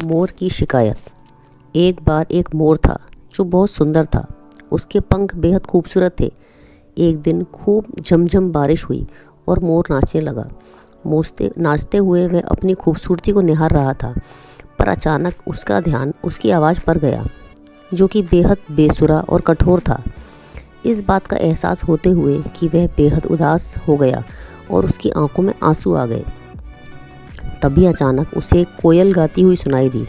मोर की शिकायत। एक बार एक मोर था जो बहुत सुंदर था। उसके पंख बेहद खूबसूरत थे। एक दिन खूब झमझम बारिश हुई और मोर नाचने लगा। नाचते हुए वह अपनी खूबसूरती को निहार रहा था, पर अचानक उसका ध्यान उसकी आवाज़ पर गया, जो कि बेहद बेसुरा और कठोर था। इस बात का एहसास होते हुए कि वह बेहद उदास हो गया और उसकी आंखों में आंसू आ गए। तभी अचानक उसे एक कोयल गाती हुई सुनाई दी।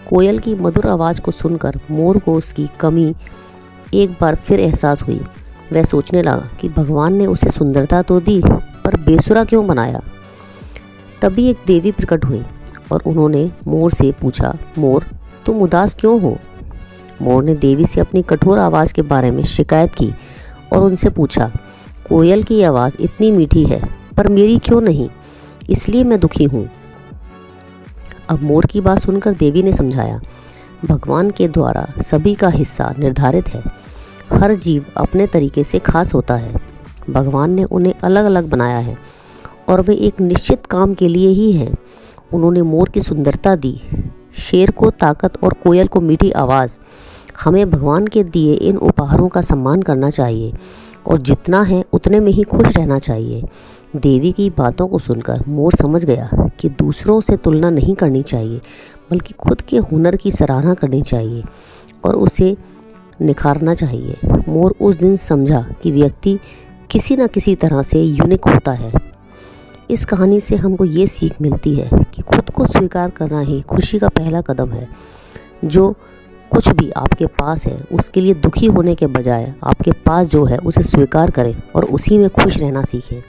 कोयल की मधुर आवाज़ को सुनकर मोर को उसकी कमी एक बार फिर एहसास हुई। वह सोचने लगा कि भगवान ने उसे सुंदरता तो दी, पर बेसुरा क्यों बनाया। तभी एक देवी प्रकट हुई और उन्होंने मोर से पूछा, मोर, तुम उदास क्यों हो। मोर ने देवी से अपनी कठोर आवाज़ के बारे में शिकायत की और उनसे पूछा, कोयल की आवाज़ इतनी मीठी है, पर मेरी क्यों नहीं, इसलिए मैं दुखी हूँ। अब मोर की बात सुनकर देवी ने समझाया, भगवान के द्वारा सभी का हिस्सा निर्धारित है। हर जीव अपने तरीके से खास होता है। भगवान ने उन्हें अलग अलग बनाया है और वे एक निश्चित काम के लिए ही हैं। उन्होंने मोर की सुंदरता दी, शेर को ताकत और कोयल को मीठी आवाज़। हमें भगवान के दिए इन उपहारों का सम्मान करना चाहिए और जितना है उतने में ही खुश रहना चाहिए। देवी की बातों को सुनकर मोर समझ गया कि दूसरों से तुलना नहीं करनी चाहिए, बल्कि खुद के हुनर की सराहना करनी चाहिए और उसे निखारना चाहिए। मोर उस दिन समझा कि व्यक्ति किसी न किसी तरह से यूनिक होता है। इस कहानी से हमको ये सीख मिलती है कि खुद को स्वीकार करना ही खुशी का पहला कदम है। जो कुछ भी आपके पास है उसके लिए दुखी होने के बजाय आपके पास जो है उसे स्वीकार करें और उसी में खुश रहना सीखें।